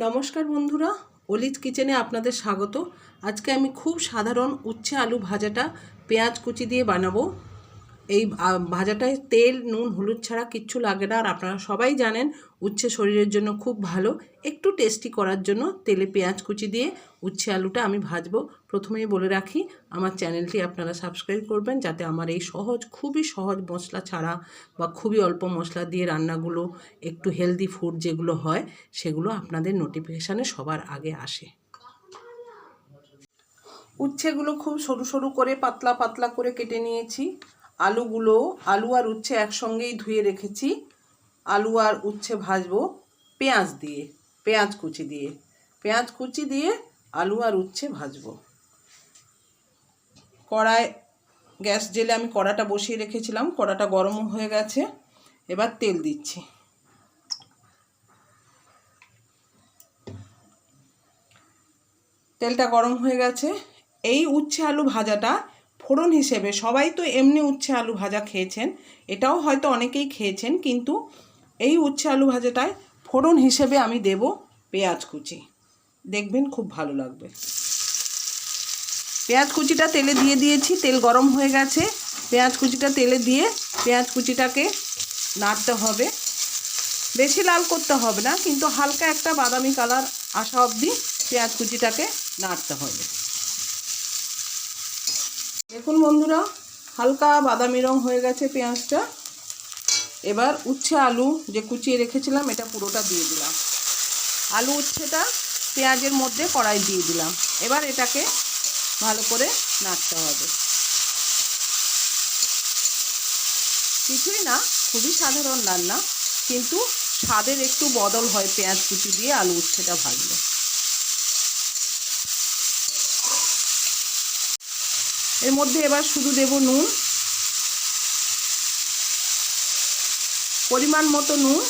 নমস্কার বন্ধুরা, অলিজ কিচেনে আপনাদের স্বাগত। আজকে আমি খুব সাধারণ উচ্ছে আলু ভাজাটা পেঁয়াজ কুচি দিয়ে বানাবো। এই ভাজাটায় তেল নুন হলুদ ছাড়া কিচ্ছু লাগে না। আর আপনারা সবাই জানেন উচ্ছে শরীরের জন্য খুব ভালো। একটু টেস্টি করার জন্য তেলে পেঁয়াজ কুচি দিয়ে উচ্ছে আলুটা আমি ভাজবো। প্রথমেই বলে রাখি, আমার চ্যানেলটি আপনারা সাবস্ক্রাইব করবেন, যাতে আমার এই খুবই সহজ মশলা ছাড়া বা খুবই অল্প মশলা দিয়ে রান্নাগুলো, একটু হেলদি ফুড যেগুলো হয়, সেগুলো আপনাদের নোটিফিকেশানে সবার আগে আসে। উচ্ছেগুলো খুব সরু সরু করে পাতলা পাতলা করে কেটে নিয়েছি। আলু আর উচ্ছে একসঙ্গেই ধুয়ে রেখেছি। আলু আর উচ্ছে ভাজবো পেঁয়াজ কুচি দিয়ে আলু আর উচ্ছে ভাজবো। গ্যাস জেলে আমি কড়াটা বসিয়ে রেখেছিলাম। কড়াটা গরম হয়ে গেছে, এবার তেল দিচ্ছি। তেলটা গরম হয়ে গেছে। এই উচ্ছে আলু ভাজাটা ফোড়ন হিসেবে, সবাই তো এমনি উচ্ছে আলু ভাজা খেয়েছেন, এটাও হয়তো অনেকেই খেয়েছেন, কিন্তু এই উচ্ছে আলু ভাজাটায় ফোড়ন হিসেবে আমি দেব পেঁয়াজ কুচি। দেখবেন খুব ভালো লাগবে। পেঁয়াজ কুচিটা তেলে দিয়ে দিয়েছি, তেল গরম হয়ে গেছে। পেঁয়াজ কুচিটা তেলে দিয়ে পেঁয়াজ কুচিটাকে নাড়তে হবে। বেশি লাল করতে হবে না, কিন্তু হালকা একটা বাদামি কালার আসা অবধি পেঁয়াজ কুচিটাকে নাড়তে হবে। দেখুন বন্ধুরা, হালকা বাদামি রং হয়ে গেছে পেঁয়াজটা। এবার উচ্ছে আলু যে কুচিয়ে রেখেছিলাম, এটা পুরোটা দিয়ে দিলাম। আলু উচ্ছেটা পেঁয়াজের মধ্যে কড়াই দিয়ে দিলাম। এবার এটাকে ভালো করে নাড়তে হবে। কিছুই না, খুবই সাধারণ রান্না, কিন্তু স্বাদের একটু বদল হয় পেঁয়াজ কুচি দিয়ে আলু উচ্ছেটা ভাজলে। এর মধ্যে এবার শুধু দেব নুন, পরিমাণ মতো নুন,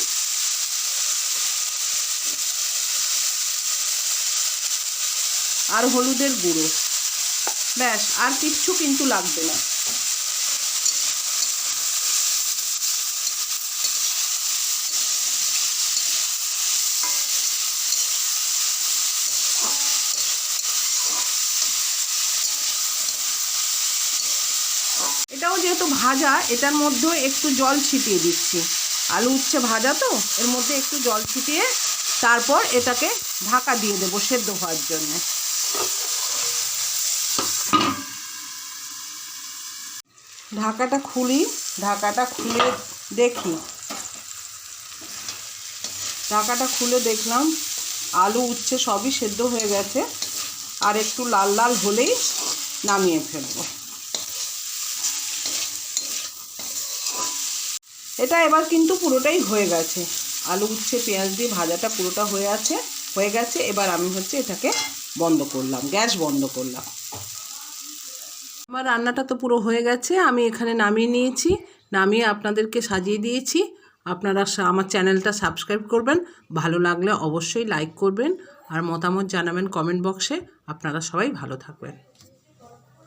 আর হলুদের গুঁড়ো। ব্যাস, আর কিচ্ছু কিন্তু লাগবে না। এটাও যেহেতু ভাজা, এটার মধ্যে একটু জল ছিটিয়ে দিচ্ছি। আলু উচ্ছে ভাজা তো, এর মধ্যে একটু জল ছিটিয়ে তারপর এটাকে ঢাকা দিয়ে দেবো সেদ্ধ হওয়ার জন্য। ঢাকাটা খুলে দেখি। ঢাকাটা খুলে দেখলাম আলু উচ্ছে সবই সেদ্ধ হয়ে গেছে। আর একটু লাল লাল হলেই নামিয়ে ফেলবো। এটা এবার কিন্তু পুরোটাই হয়ে গেছে। আলু উচ্ছে পেঁয়াজ দিয়ে ভাজাটা পুরোটা হয়ে গেছে। এবার আমি এটাকে বন্ধ করলাম, গ্যাস বন্ধ করলাম। আমার রান্নাটা তো পুরো হয়ে গেছে। আমি এখানে নামিয়ে নিয়েছি, নামিয়ে আপনাদেরকে সাজিয়ে দিয়েছি। আপনারা আমার চ্যানেলটা সাবস্ক্রাইব করবেন, ভালো লাগলে অবশ্যই লাইক করবেন, আর মতামত জানাবেন কমেন্ট বক্সে। আপনারা সবাই ভালো থাকবেন।